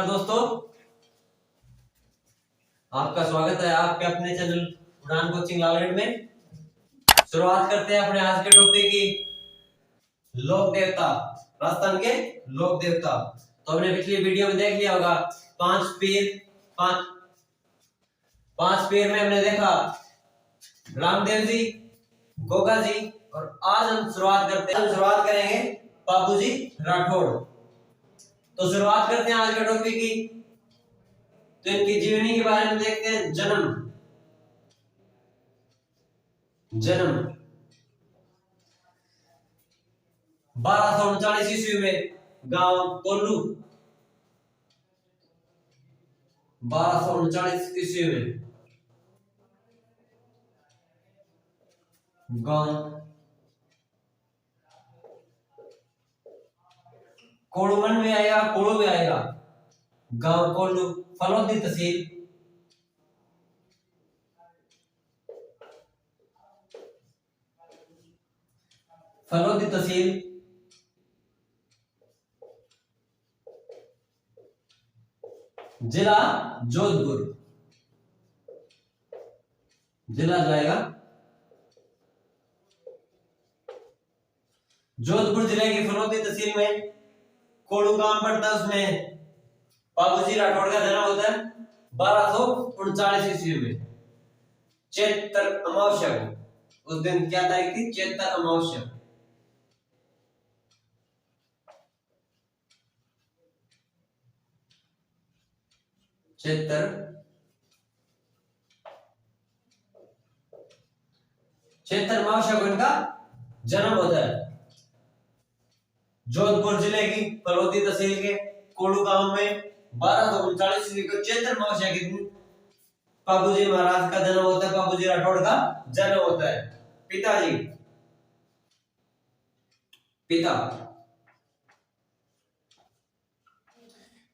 नमस्कार दोस्तों, आपका स्वागत है आपके अपने चैनल उड़ान कोचिंग लालगढ़ में। शुरुआत करते हैं अपने आज के टॉपिक की। लोक देवता, राजस्थान के लोक देवता। तो हमने पिछली वीडियो में देख लिया होगा पांच पांच पीर में हमने देखा रामदेव जी, गोगा जी, और आज हम शुरुआत करेंगे बाबूजी राठौड़। तो शुरुआत करते हैं आज के टॉपिक की। तो इनकी जीवनी के बारे में देखते हैं। जन्म 1239 ईस्वी में गांव कोल्लू, 1239 ईस्वी में गांव कोड़मन में आएगा, कोड़ू में आएगा। गांव कोल्लू, फलोदी तहसील, फलोदी तहसील, जिला जोधपुर, जिला जाएगा जोधपुर जिले की फलोदी तहसील में कोड़ू गांव पड़ता है। उसमें बाबूजी राठौड़ का जन्म होता है 1239 ईस्वी में, चैत्र अमावस्या को। उस दिन क्या तारीख थी? चैत्र अमावस्या। चैत्र अमावस्या को इनका जन्म होता है। जोधपुर जिले की फलोदी तहसील के कोड़ू गांव में 1239 ईस्वी को चैत्र अमावस्या के दिन बाबूजी महाराज का जन्म होता है, बाबूजी राठौड़ का जन्म होता है। पिताजी, पिता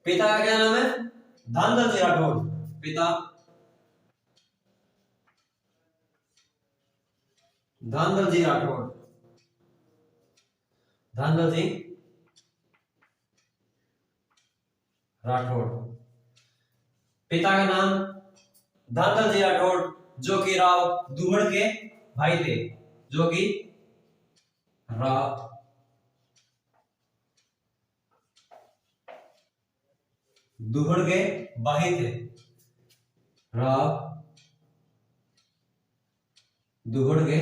पिता का क्या नाम है? धांधल जी राठौड़। पिता धांधल जी राठौड़, धांधल जी राठौड़। पिता का नाम धांधल जी राठौड़, जो कि राव दुहड़ के भाई थे, जो कि राव दुहड़ के भाई थे, राव दुहड़ के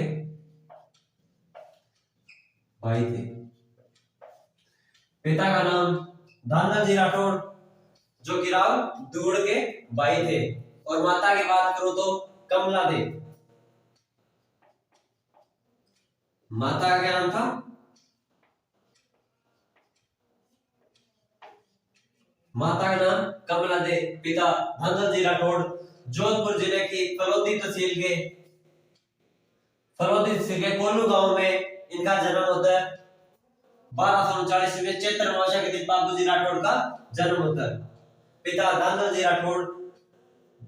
भाई थे। पिता का नाम धांधल जी राठौड़, जो कि राव दुहड़ के भाई थे। और माता की बात करो तो कमला देव। माता का क्या नाम था? माता का नाम कमला देव। पिता धांधल जी राठौड़, जोधपुर जिले की फलोदी तहसील के कोल्लू गांव में इनका जन्म होता है। 1239 में चैत्र अमावस्या के दिन बाबूजी राठौड़ का जन्म होता है। पिता धांधल जी राठौड़,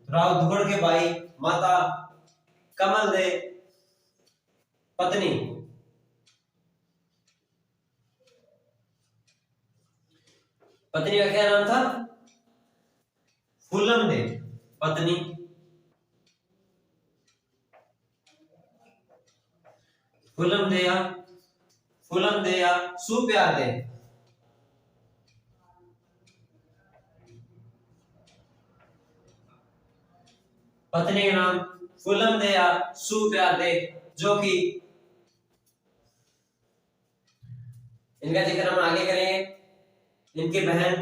राव दुहड़ के भाई, माता कमल दे, पत्नी पत्नी का क्या नाम था? फूलम दे। पत्नी फूलम दे या सुप्यार दे। पत्नी का नाम फूलम दे या सुप्यार दे, जो कि इनका जिक्र हम आगे करेंगे। इनकी बहन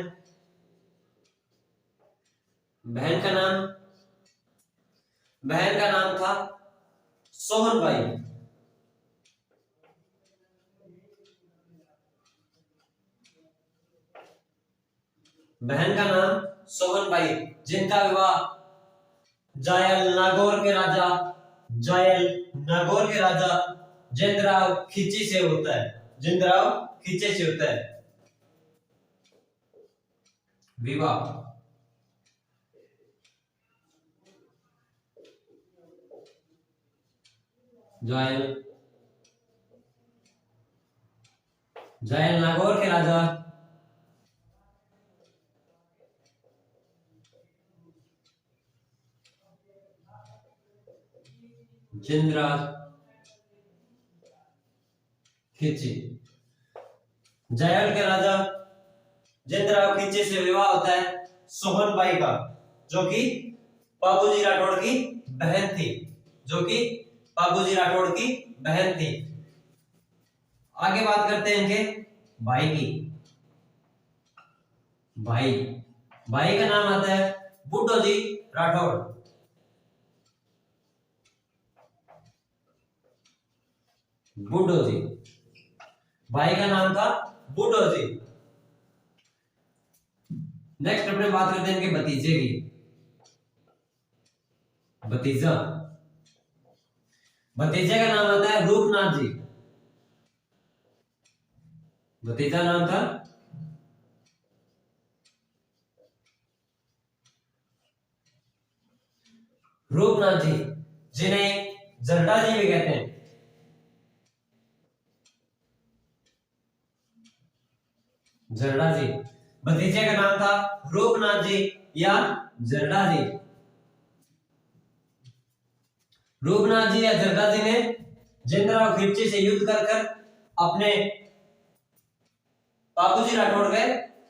का नाम था सोहनबाई। बहन का नाम सोहनबाई, जिनका विवाह जायल नागौर के राजा जिंदराव खिची से होता है। विवाह जायल नागौर के राजा जिंदराव खिची। जायल के राजा जिंदराव खिची से विवाह होता है सोहनबाई का, जो कि बाबूजी राठौड़ की बहन थी, जो कि बाबूजी राठौड़ की बहन थी। आगे बात करते हैं इनके भाई की। भाई भाई का नाम आता है बुड्ढो जी राठौड़। बुड्ढो जी, भाई का नाम था बुड्ढो जी। नेक्स्ट अपने बात करते हैं इनके भतीजे की। भतीजा, भतीजे का नाम आता है रूपनाथ जी। भतीजा नाम था रूपनाथ जी, जिन्हें जरडा जी भी कहते हैं। जरडा जी, भतीजे का नाम था रूपनाथ जी या जरडा जी। रूपनाथ जी या जरडा जी ने जिंदराव खिलची से युद्ध कर अपने बाबूजी राठौड़ के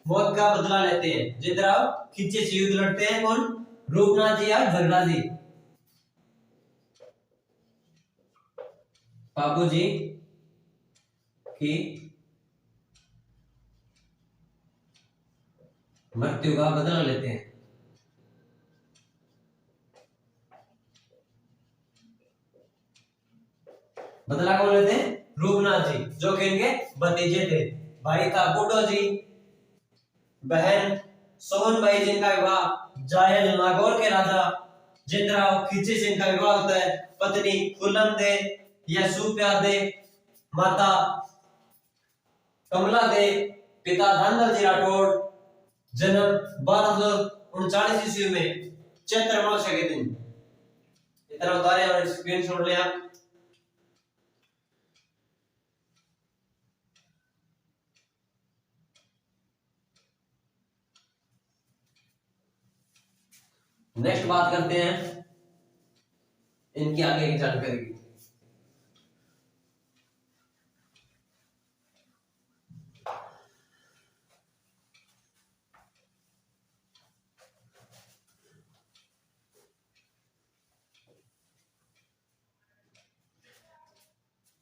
मौत का बदला लेते हैं। जिंदराव खिलची से युद्ध लड़ते हैं कौन? रूपनाथ जी या जरडा जी। बाबूजी की मृत्यु का बदला लेते हैं। बदला कौन लेते हैं? रूपनाथ जी, जो कि इनके भतीजे थे। भाई था बुड्ढो जी, बहन सोहनबाई जिनका विवाह जायल नागौर के राजा जिंदराव खिलची से इनका विवाह होता है। पत्नी फुलन दे या सुप्या दे, माता कमला दे, पिता धनदल जी राठौड़। जन्म 1239 ईस्वी में चैत्र अमावस्या के दिन। इतना उतारे और स्क्रीन छोड़ लिया। नेक्स्ट बात करते हैं इनकी आगे की जानकारी की।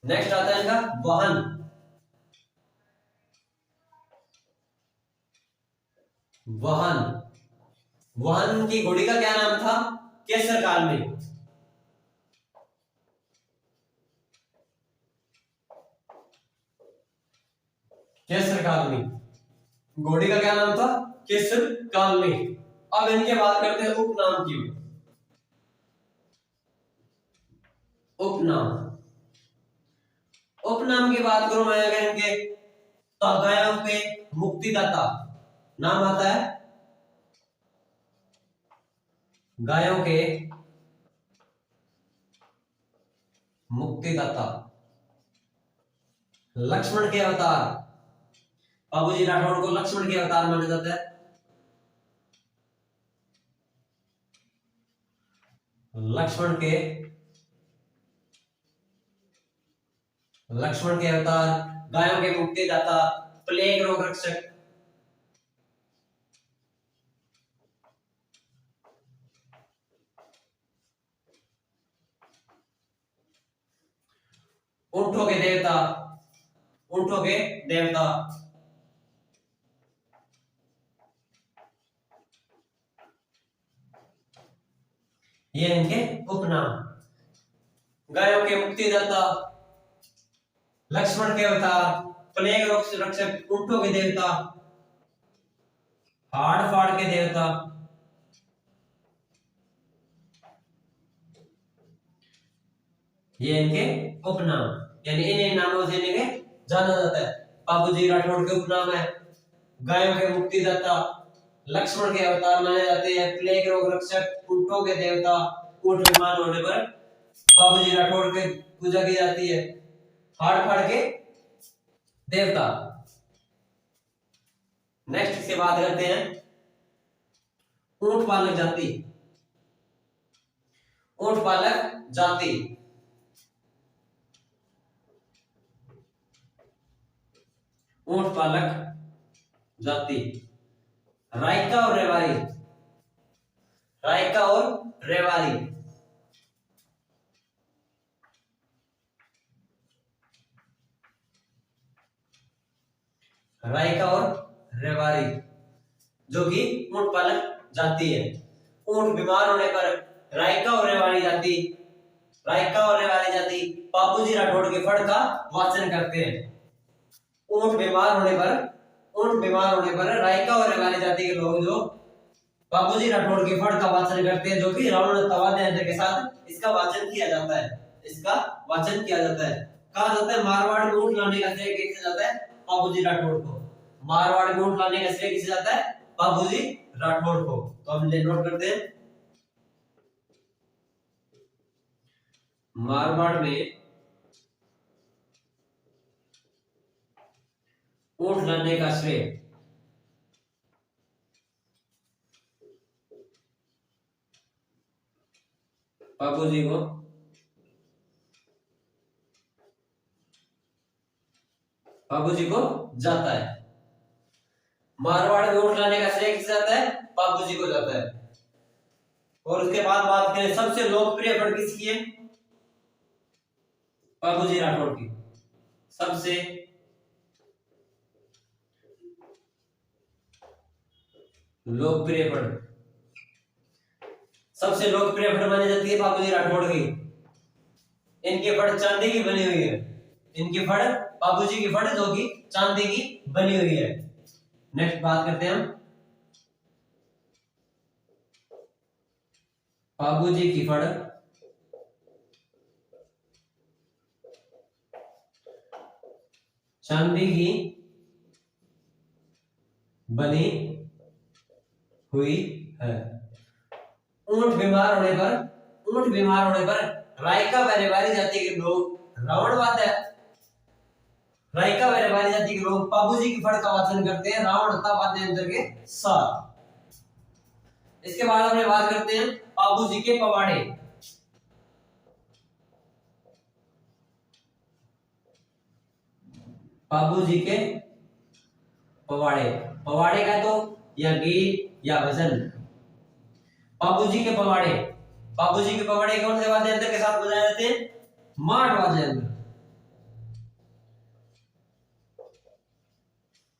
नेक्स्ट आता है इनका वाहन। वाहन, वाहन की घोड़ी का क्या नाम था केसर काल में? केसर काल में घोड़ी का क्या नाम था? केसर काल में। अब इनके बात करते हैं उपनाम की। उपनाम, उपनाम की बात करूं मैं अगर इनके, तो गायों के मुक्तिदाता नाम आता है। गायों के मुक्तिदाता, लक्ष्मण के अवतार। बाबूजी राठौड़ को लक्ष्मण के अवतार माना जाता है। लक्ष्मण के अवतार, गायों के मुक्तिदाता, प्लेग रोग रक्षक। ऊंटों के देवता, ऊंटों के देवता। ये इनके उपनाम। गायों के मुक्तिदाता, लक्ष्मण के अवतार, प्लेग रोग रक्षक, ऊंटों के देवता, हाड़ फाड़ के देवता। ये इनके उपनाम, यानी इन नामों से इन्हें जाना जाता है। बाबूजी राठौड़ के उपनाम है गायों के मुक्तिदाता, लक्ष्मण के अवतार माने जाते हैं, प्लेग रोग रक्षक, ऊंटों के देवता। ऊंट बीमार होने पर बाबूजी राठौड़ के पूजा की जाती है। हाड़ फाड़ के देवता। नेक्स्ट से बात करते हैं ऊंट पालक जाति। ऊंट पालक जाति ऊंट पालक जाति। रायका और रेवाड़ी, रायका और रेवाड़ी, रायका और रेवाड़ी जो कि ऊंट पालक जाति है। ऊंट बीमार होने पर रायका और रेवाड़ी जाति, रायका और रेवाड़ी जाति बापूजी राठौड़ के फड़ का वाचन करते हैं। ऊंट बीमार होने पर, ऊंट बीमार होने पर रायका और रेवाड़ी जाति के लोग जो बापूजी राठौड़ के फड़ का वाचन करते हैं, जो कि रावण तवादे यंत्र के साथ इसका वाचन किया जाता है, इसका वाचन किया जाता है। कहा जाता है मारवाड़ में ऊंट लाने का श्रेय किसे जाता है? बापूजी राठौड़ को। मारवाड़ में ऊंट लाने का श्रेय किसे जाता है? बापूजी राठौड़ को। तो हम नोट करते हैं, मारवाड़ में ऊंट लाने का श्रेय बापूजी को, बापूजी को जाता है। मारवाड़ में ऊंट लाने का श्रेय किसे जाता है? बापूजी को जाता है। और उसके बाद बात करें सबसे लोकप्रिय फड़ किसकी है? बापूजी राठौड़ की। सबसे लोकप्रिय फड़, सबसे लोकप्रिय फड़ मानी जाती है बापूजी राठौड़ की। इनकी फड़ चांदी की बनी हुई है, इनकी फड़ बापूजी की फड़ जो कि चांदी की बनी हुई है। नेक्स्ट बात करते हैं हम बापूजी की फड़ चांदी की बनी हुई है। ऊंट बीमार होने पर, ऊंट बीमार होने पर रायका व रेवाड़ी जाति के लोग रावणवाद, रायका व रेवाड़ी जाति के लोग बापूजी की फड़ का वाचन करते हैं रावणता यंत्र के साथ। इसके बाद हम बात करते हैं बापूजी के पवाड़े। बापूजी के पवाड़े, पवाड़े का तो या गीत या भजन। बापूजी के पवाड़े, बापूजी के पवाड़े कौन से वाद्य यंत्र के साथ बजाए जाते हैं? माठ वाद्य यंत्र।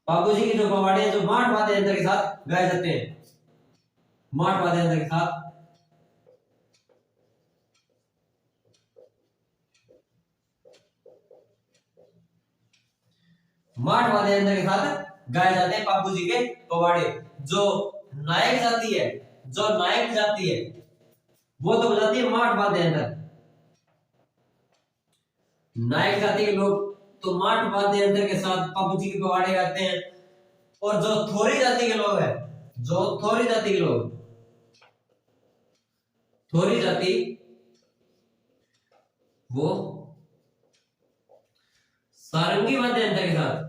बापूजी के जो पवाड़े हैं जो माठ वाद्य यंत्र के साथ गाए जाते हैं, माठ वाद्य यंत्र के साथ। माठ वाद्य यंत्र के साथ गाए जाते हैं बापूजी के पवाड़े। जो नायक जाति है, जो नायक जाति है वो तो बजाती है माठ वाद्य यंत्र। नायक जाति के लोग तो माठ वाद्य यंत्र के साथ बापूजी के पवाड़े गाते हैं। और जो थोरी जाति के लोग हैं, जो थोरी जाति के लोग, थोरी जाति वो सारंगी वाद्य यंत्र के साथ,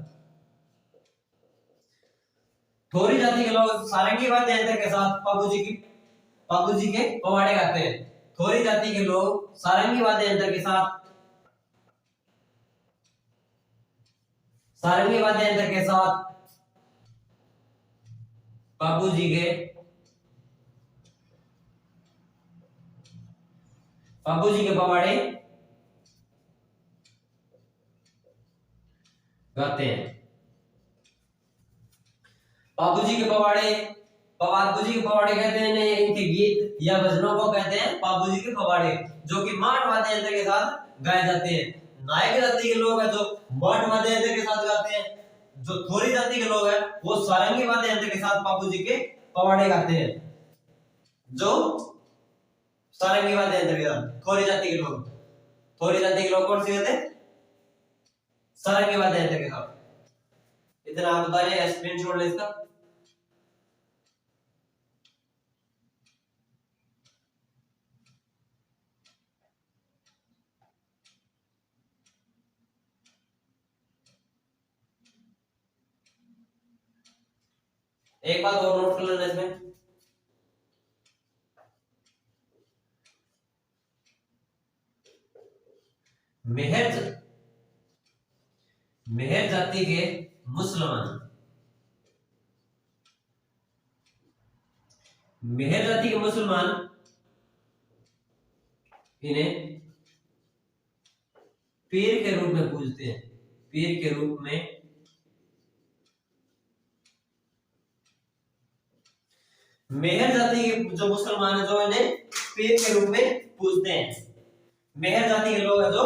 थोरी जाति के लोग सारंगी वाद्य यंत्र के साथ बापूजी के पवाड़े गाते हैं। थोरी जाति के लोग सारंगी वाद्य यंत्र के साथ, सारंगी वाद्य यंत्र के साथ बापूजी के पवाड़े गाते हैं। बापूजी के पवाड़े, बापूजी के पवाड़े कहते हैं नहीं, इनके गीत या भजनों को कहते हैं बापूजी के पवाड़े, जो कि माठ वाद्य यंत्र के साथ गाए जाते हैं। नायक जाति के लोग हैं जो माठ वाद्य यंत्र के साथ गाते हैं। जो थोरी जाति के लोग हैं वो सारंगी वाद्य यंत्र के साथ बापूजी के पवाड़े गाते हैं। जो सारंगी वाद्य यंत्र के साथ थोरी जाति के लोग, थोरी जाति के लोग कौन से गाते हैं? सारंगी वाद्य यंत्र के साथ। इतना आप बता रहे, स्क्रीनशॉट ले इसका। एक बात और नोट कर लेना इसमें, मेहर जाति के मुसलमान। मेहर जाति के मुसलमान इन्हें पीर के रूप में पूजते हैं, पीर के रूप में। मेहर जाति के जो मुसलमान है जो इन्हें पीर के रूप में पूजते हैं। मेहर जाति के लोग हैं जो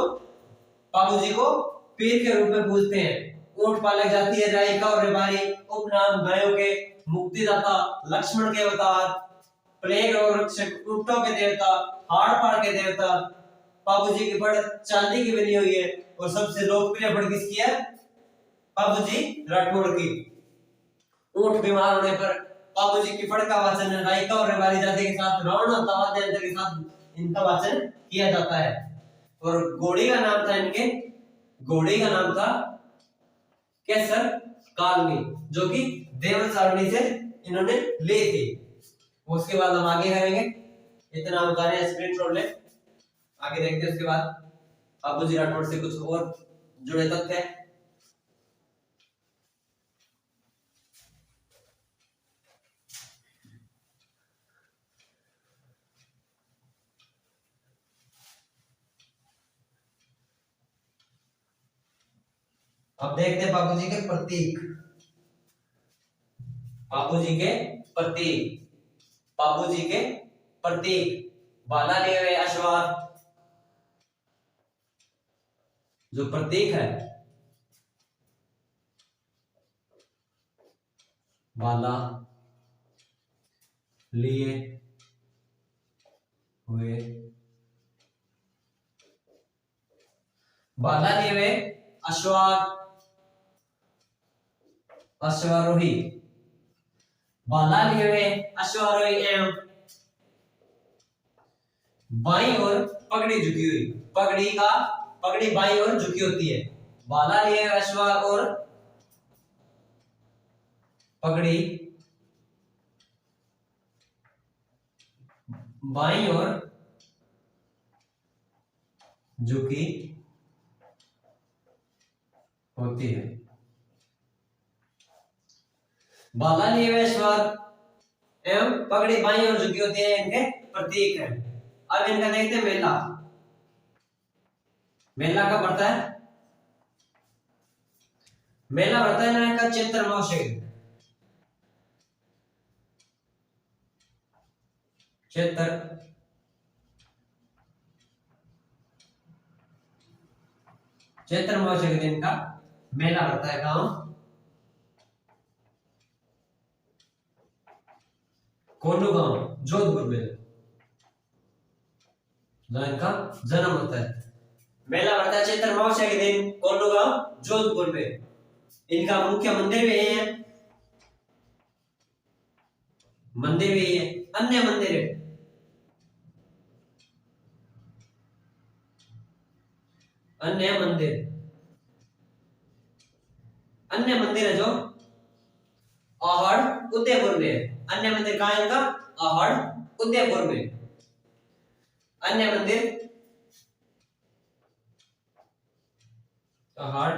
बाबू जी को पीर के रूप में पूजते हैं। ऊंट पालक जाति है, रायका और रेबारी उपनाम गायों के मुक्तिदाता, लक्ष्मण के अवतार, प्लेग और रक्षक, ऊंटों के देवता, हाड़ पाड़ के देवता। बाबू जी की फड़ चांदी की बनी हुई है और सबसे लोकप्रिय फड़ किसकी है? बाबू जी राठौड़ की। ऊंट बीमार होने पर बाबू जी की फड़ का वाचन रायका और रेबारी जाति के साथ रावण और तवाद यंत्र के साथ इनका वाचन किया जाता है। और घोड़ी का नाम था इनके, घोड़ी का नाम था केसर कालमी, जो कि देवर सारणी से इन्होंने ली थी। उसके बाद हम आगे करेंगे, इतना बता रहे हैं, स्क्रीन शॉट ले, आगे देखते हैं। उसके बाद बाबू जी राठौड़ से कुछ और जुड़े तथ्य है। अब देखते हैं बाबू जी के प्रतीक। बाबू जी के प्रतीक, बाबू जी के प्रतीक, बाला लिए हुए अश्वार, जो प्रतीक है बाला लिए हुए, बाला लिए हुए अश्वार, अश्वारोही, बाला लिए हुए अश्वारोही एवं बाईं ओर पगड़ी झुकी हुई। पगड़ी बाईं ओर झुकी होती है। बाला लिए हुए अश्वार और पगड़ी बाईं ओर झुकी होती है। बाला लिए हुए अश्वार एवं पगड़ी बाईं ओर झुकी होती है, इनके प्रतीक है। अब इनका देखते हैं मेला। मेला कब पड़ता है? मेला पड़ता है ना इनका चैत्र मास, चैत्र चैत्र मास के दिन का मेला पड़ता है। गांव कोल्लू गांव जोधपुर में, जहां इनका जन्म होता है। मेला पड़ता है चैत्र अमावस्या के दिन कोल्लू गांव जोधपुर में। इनका मुख्य मंदिर भी है, मंदिर भी है, अन्य मंदिर है, अन्य मंदिर, अन्य मंदिर है जो आहड़ उदयपुर में है। अन्य मंदिर कहां है इनका? आहड़ उदयपुर में। अन्य मंदिर आहड़,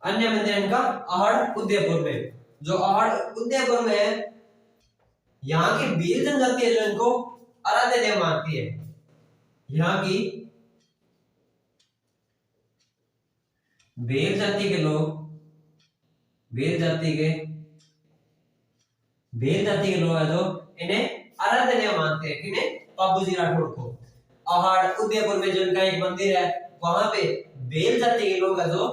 अन्य मंदिर इनका आहड़ उदयपुर में। जो आहड़ उदयपुर में है, यहाँ की भील जनजाति है जो इनको आराध्य देव मानती है। यहाँ की भील जाति के लोग, भील जाति के लोग है जो इन्हें आराध्य देव मानते हैं। किन्हें? बाबूजी राठौड़ को। आहड़ उदयपुर में जो इनका एक मंदिर है, वहां पे भील जाति के लोग है जो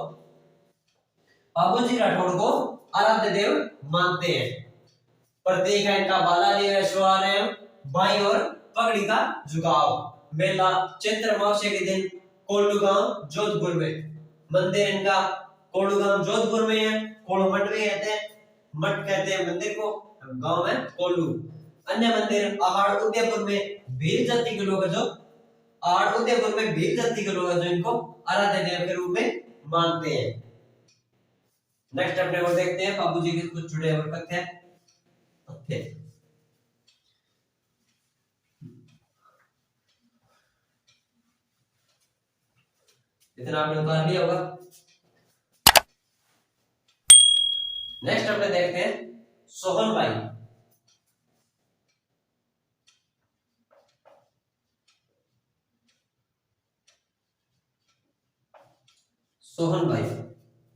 बाबूजी राठौड़ को आराध्य देव मानते हैं। प्रतीक है इनका बाला लिए अश्वार है, बाईं ओर पगड़ी का झुकाव। मेला चैत्र अमावस्या के दिन कोल्लू गांव जोधपुर में। मंदिर इनका कोल्लू गांव जोधपुर में है। कोल्लू मठ भी कहते हैं, मठ कहते हैं मंदिर को, गांव है कोल्लू। अन्य मंदिर आहड़ उदयपुर में भील जाति के लोग है जो आहड़ उदयपुर में भील जाति के लोग है जो इनको आराध्य देव के रूप में मानते हैं। नेक्स्ट अपने को देखते हैं बाबूजी के कुछ जुड़े हुए तथ्य। इतना आपने उतार लिया होगा। नेक्स्ट अपने देखते हैं सोहन भाई। सोहन भाई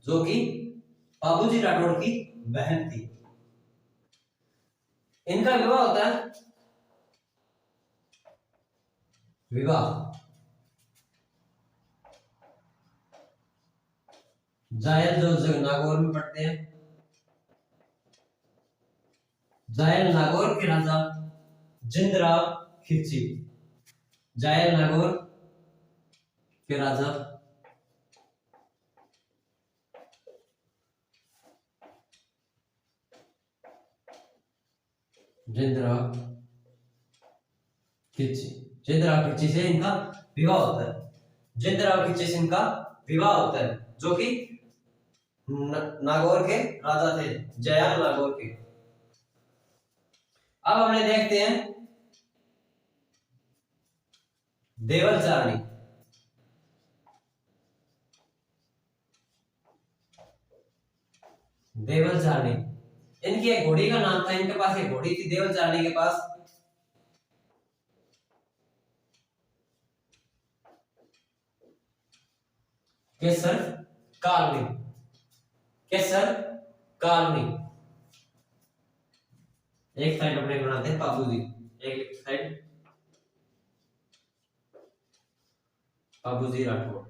जो कि बाबूजी राठौड़ की बहन थी। इनका विवाह होता है, विवाह जायल जो नागौर में पढ़ते हैं, जायल नागौर के राजा जिंदराव खिलची, जायल नागौर के राजा जिंदराव खिलची, जिंदराव खिलची से इनका विवाह होता है। जिंदराव खिलची से इनका विवाह होता है जो कि नागौर के राजा थे, जयाल नागौर के। अब हमने देखते हैं देवल चारणी। देवल चारणी, इनकी एक घोड़ी का नाम था, इनके पास एक घोड़ी थी देवल चारणी के पास। केसर कालनी, केसर कालनी। एक साइड अपने बनाते हैं बाबूजी, एक साइड बाबूजी राठौड़,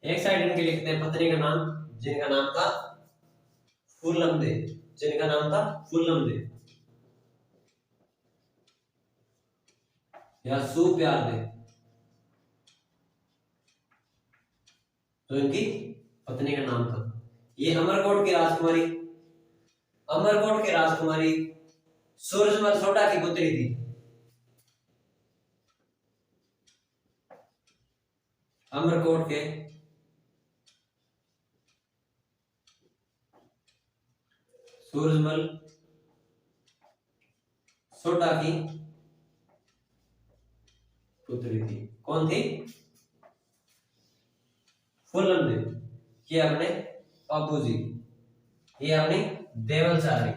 एक साइड इनके लिखते हैं पत्नी का नाम, जिनका नाम था फूलम दे, जिनका नाम था फूलम दे या सु प्यार दे, तो इनकी पत्नी का नाम था। ये अमरकोट की राजकुमारी, अमरकोट की राजकुमारी सूरजमल सोटा की पुत्री थी। अमरकोट के सूरजमल सोटा की पुत्री थी। कौन थी? फूलन देव। ये अपने बाबूजी, ये अपनी देवल चारणी,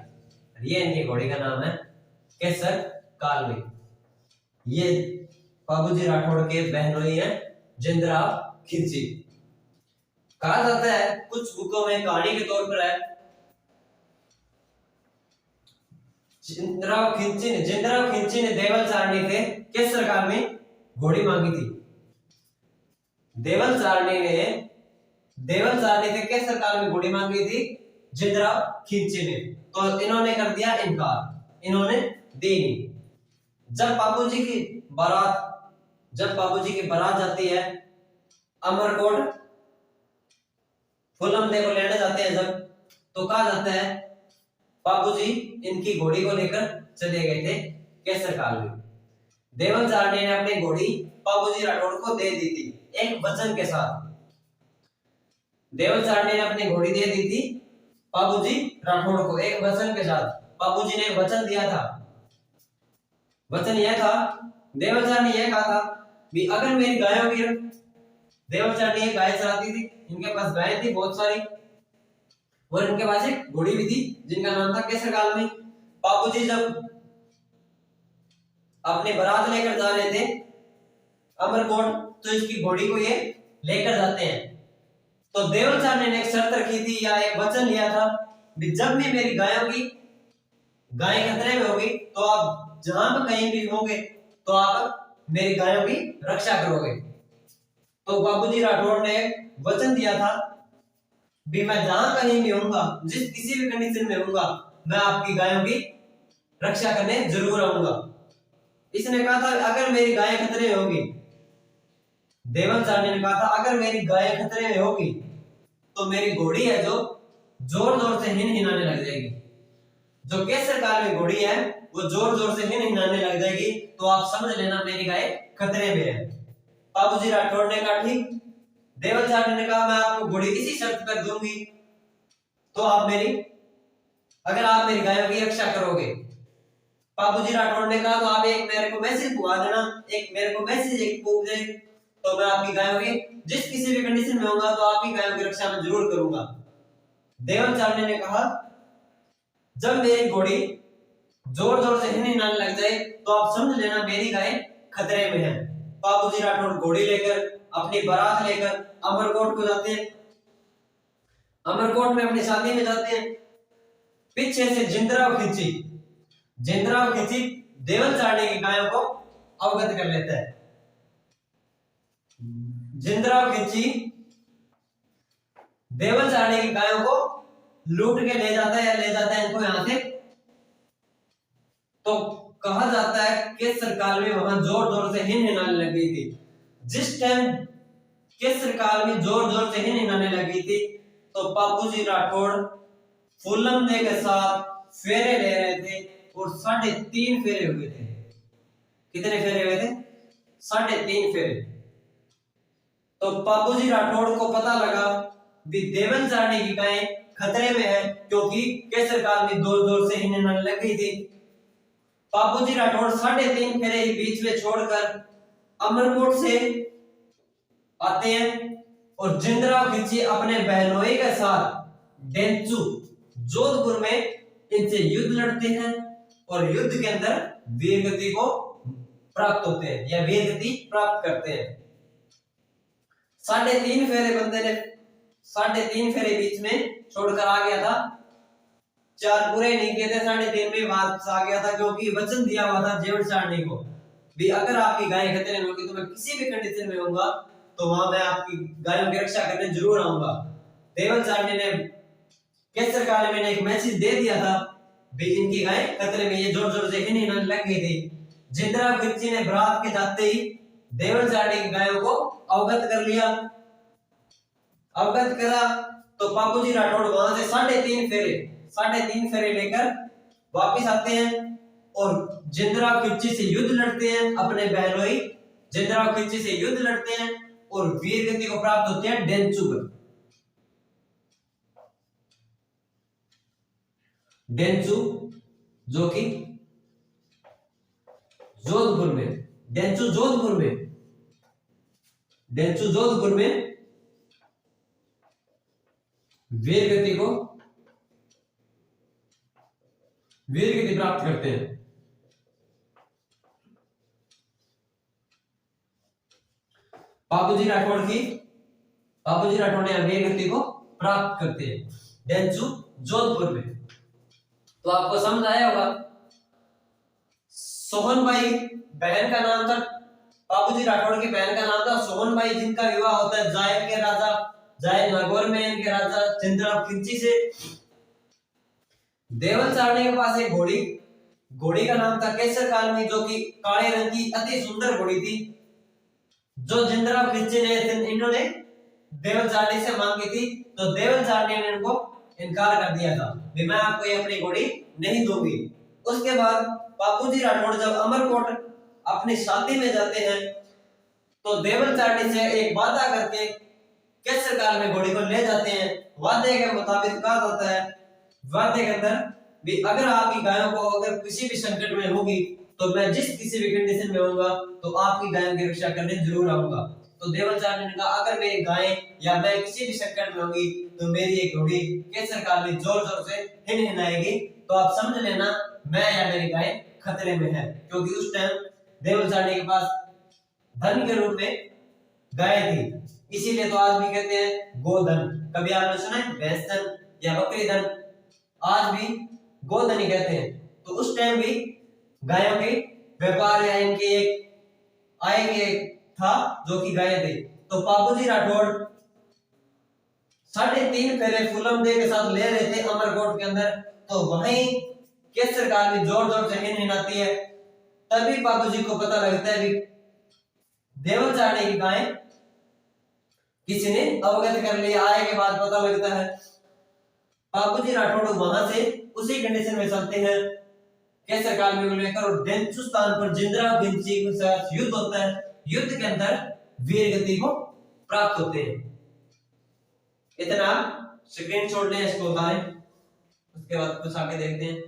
ये इनकी घोड़ी का नाम है केसर कालनी। ये बाबूजी राठौड़ के बहनोई है जिंदराव खिलची। कहा जाता है कुछ बुकों में कहानी के तौर पर है, जिंदराव खिलची ने देवल चारणी से केसर काल में घोड़ी मांगी थी। देवल चारणी से केसर काल में घोड़ी मांगी थी जिंदराव खिलची ने, तो इन्होंने कर दिया इनकार, इन्होंने दी नहीं। जब बाबूजी की बारात जाती है अमरकोट, फूलम दे को लेने जाते हैं जब, तो कहा जाता है बाबूजी इनकी घोड़ी को लेकर चले गए थे केसर काल में। देवल चारणी ने अपनी घोड़ी बाबूजी राठौड़ को दे दी थी एक वचन के साथ। देवल चारणी ने अपनी घोड़ी दे दी थी बाबूजी राठौड़ को एक वचन के साथ। बाबूजी ने वचन दिया था, वचन यह था, देवल चारणी यह कहा था भी अगर मेरी गायों की, देवल चारणी एक गाय चराती थी, इनके पास गायें थी बहुत सारी, और इनके पास एक घोड़ी भी थी जिनका नाम था केसर काल में। बाबूजी जब अपने बारात लेकर जा रहे थे अमरकोट, तो इसकी घोड़ी को ये लेकर जाते हैं। तो देवल चारणी ने एक शर्त रखी थी या एक वचन लिया था कि जब भी मेरी गाय खतरे में होगी तो आप जहां पर कहीं भी होंगे तो आप मेरी गायों की रक्षा करोगे। तो बाबूजी राठौड़ ने वचन दिया था भी मैं जहां कहीं भी होऊंगा, जिस किसी भी कंडीशन में होऊंगा, मैं आपकी गायों की रक्षा करने जरूर आऊंगा। इसने कहा था अगर मेरी गाय खतरे में होगी, देवल चारणी ने कहा था अगर मेरी गाय खतरे में होगी तो मेरी घोड़ी है जो जोर जोर से हिनहिनाने लग जाएगी। जो केसर काल में घोड़ी है वो जोर जोर से हिनहिनाने लग जाएगी, तो आप समझ लेना मेरी गाय खतरे में है। बाबूजी राठौड़ ने कहा ठीक। देवल चारणी ने कहा मैं आपको घोड़ी इसी शर्त पर दूंगी तो अगर आप मेरी गायों की रक्षा करोगे। बाबूजी राठौड़ ने कहा तो आप एक मेरे को मैसेज पुआ देना, एक मेरे को मैसेज एक तो मैं आपकी गायों की जिस किसी भी कंडीशन में होगा तो आपकी गायों की रक्षा मैं जरूर करूंगा। देवचारणी ने कहा, जब मेरी घोड़ी जोर जोर से हिलाने लग जाए तो आप समझ लेना मेरी गाय खतरे में है। बाबूजी राठौड़ घोड़ी लेकर अपनी बारात लेकर अमरकोट को जाते हैं। अमरकोट में अपनी शादी में जाते हैं। पीछे से जिंदराव खिंची देवचारणी की गायों को अवगत कर लेता है। जिंदराव खिंची देवचारणी की गायों को लूट के ले जाता है या ले जाता है इनको यहां से। तो कहा जाता है केसर काल में वहां जोर जोर से हिलाने लग गई थी। जिस टाइम केसर काल में जोर जोर से हिलाने लगी थी तो बाबूजी राठौड़ फूलम दे के साथ फेरे ले रहे थे और 3.5 फेरे हुए थे। कितने फेरे हुए थे? 3.5 फेरे। तो बाबूजी राठौड़ को पता लगा कि देवचारणी की गाय खतरे में है, क्योंकि केसर काल में जोर जोर से हिलाने लग गई थी। बाबूजी राठौड़ 3.5 फेरे ही बीच में छोड़कर अमरकोट से आते हैं और जिंदराव खिंची अपने बहनोई के साथ डेंचू जोधपुर में इनसे युद्ध लड़ते हैं और युद्ध के अंदर वीरगति को प्राप्त होते हैं या वीरगति प्राप्त करते हैं। 3.5 फेरे बंदे ने 3.5 फेरे बीच में छोड़कर आ गया था। 4 पूरे नहीं किए थे, 3.5 में वापस आ गया था, क्योंकि वचन दिया हुआ था देवचारणी को भी अगर आपकी गाय खतरे में होगी तो मैं किसी भी कंडीशन में होऊंगा तो वहां मैं आपकी गायों की रक्षा करने जरूर आऊंगा। देवचारणी ने केसर काल में एक मैसेज दे दिया था भी इनकी गाय खतरे में, ये जोर जोर से हिलाने लग गई थी। जिंदराव खिंची ने बरात के जाते ही देवचारणी की गायों को अवगत कर लिया। अवगत करा तो बाबूजी राठौड़ वहां से 3.5 फेरे लेकर वापिस आते हैं और जिंदराव खिंची से युद्ध लड़ते हैं। अपने बहनोई जिंदराव खिंची से युद्ध लड़ते हैं और वीरगति को प्राप्त होते हैं डेंचू, जो कि जोधपुर में डेंचू जोधपुर में वीरगति प्राप्त करते हैं। बाबूजी राठौड़ ने वीरगति को प्राप्त करते हैं डेंचू जोधपुर में। तो आपको समझ आया होगा। सोहनबाई बहन का नाम था, बाबूजी राठौड़ की बहन का नाम था सोहनबाई, जिनका विवाह होता है जायल नागौर में इनके राजा जिंदराव खिंची से। देवचारणी के पास एक घोड़ी का नाम था केसर काल में, जो कि काले रंग की अति सुंदर घोड़ी थी, जो जिंदराव खिंची ने इन्होंने देवचारणी से मांगी थी। तो देवचारणी ने इनको इनकार कर दिया था कि मैं आपको ये अपनी घोड़ी नहीं दूंगी। उसके बाद बाबूजी राठौड़ जब अमरकोट अपनी शादी में जाते हैं तो देवचारणी से एक वादा करके केसर काल में घोड़ी को ले जाते हैं। वादे के मुताबिक कहा जाता है, वादे के अंदर भी अगर आपकी गायों को अगर किसी भी संकट में होगी तो मैं जिस किसी भी कंडीशन में होऊंगा तो आपकी गायों की रक्षा करने जरूर आऊंगा। तो देवचारणी ने कहा अगर मेरी गाय या मैं किसी भी संकट में होगी तो मेरी एक घोड़ी केसर काल में जोर जोर से हिलाएगी, तो आप समझ लेना मैं या मेरी गाय खतरे में है। क्योंकि उस टाइम देवचारणी के पास धन के रूप में गाय थी, इसीलिए तो आज भी कहते हैं गोधन। कभी आपने सुना है भैंस धन या बकरी धन? आज भी गोधन ही कहते हैं। तो उस टाइम भी गायों के व्यापार या इनके एक आय के था जो कि गाय थी। तो बाबूजी राठौड़ 3.5 फेरे फूलम दे के साथ ले रहे थे अमरकोट के अंदर। तो वहीं केसर काल में जोर जोर से हिलाती है। तभी बाबूजी को पता लगता है कि देवचारणी की गाय किसी ने अवगत कर लिया। आय के बाद पता लगता है। बाबूजी राठौड़ वहां से उसी कंडीशन में चलते हैं केसर काल में लेकर और डेंचू स्थान पर जिंदराव खिंची के साथ युद्ध होता है। युद्ध के अंदर वीरगति को प्राप्त होते हैं। इतना स्क्रीन छोड़ लें, इसको उतारें, उसके बाद कुछ आगे देखते हैं।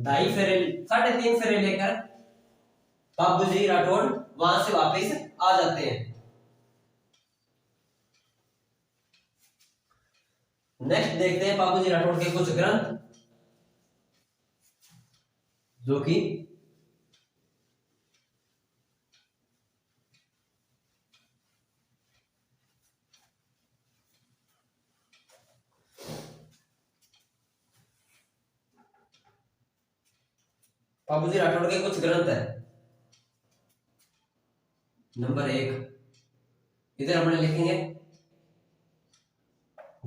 2.5 फेरे 3.5 फेरे लेकर बाबूजी राठौड़ वहां से वापस आ जाते हैं। नेक्स्ट देखते हैं बाबूजी राठौड़ के कुछ ग्रंथ जो कि बाबूजी राठौड़ के कुछ ग्रंथ है। नंबर 1 इधर हमने लिखेंगे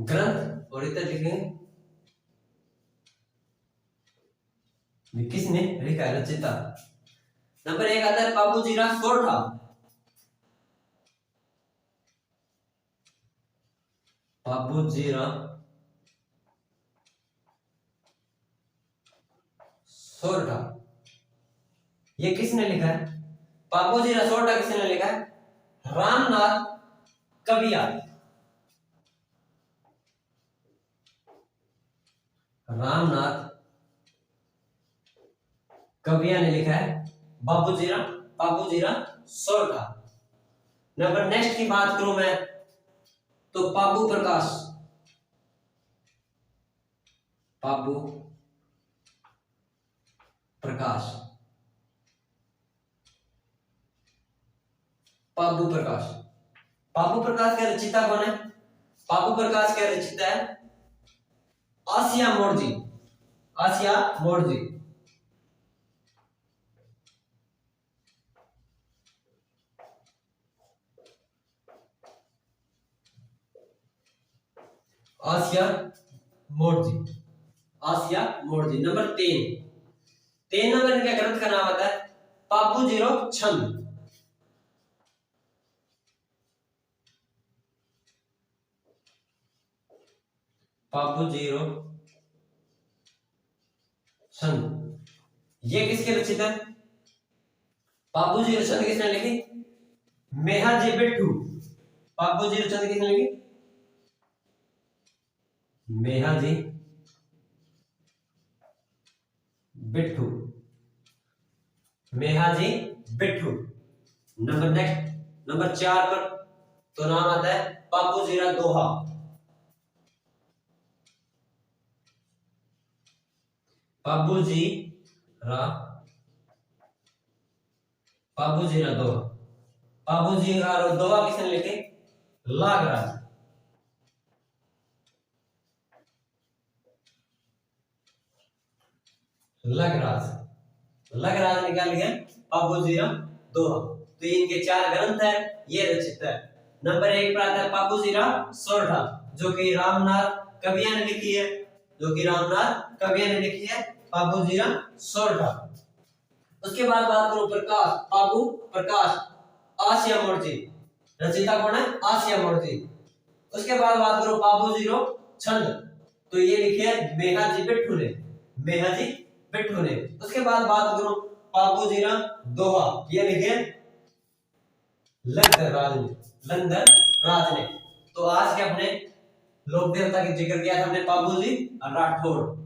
ग्रंथ और इधर लिखेंगे किसने लिखा है, रचिता। नंबर 1 आता है बाबूजीरा सोरठा। बाबूजीरा सोरठा ये किसने लिखा है? बाबूजीरा सोरठा किसने लिखा है? रामनाथ कबिया। रामनाथ कबिया ने लिखा है बाबूजीरा सोरठा। नंबर नेक्स्ट की बात करूं मैं तो बाबू प्रकाश बाबू प्रकाश के रचिता कौन है? बाबू प्रकाश के रचिता है आसिया मोड़जी। आसिया मोड़जी नंबर 3 नंबर इनके ग्रंथ का नाम आता है बाबूजीरो छंद। बाबूजीरो छंद ये किसके रचित है? बाबूजीरो छंद किसने लिखी? मेहाजी बिट्ठू। बाबूजीरो छंद किसने लिखी? मेहाजी बिट्ठू। नंबर 4 पर तो नाम आता है बाबूजीरा दोहा। बाबूजीरा दोहा। बाबूजीरा दोहा किसने लिखे? लागराज। लगराज ने क्या लिखा? बाबूजीरा दोहा। तो इनके 4 ग्रंथ है, ये रचित है। नंबर 1 पर आता है बाबूजीरा सोरठा जो कि रामनाथ कबिया ने लिखी है। बाबूजीरा सोरठा। उसके बाद बात करूं बाबू प्रकाश आसिया मोड़जी। रचिता कौन है? आसिया मोड़जी। उसके बाद बात करूं बाबूजीरो छंद तो ये लिखे है मेहाजी बिट्ठू ने। उसके बाद बात करूं बाबूजीरा दोहा ये लिखे लंदर राज ने। तो आज के अपने लोक देवता की जिक्र किया था हमने बाबूजी राठौड़।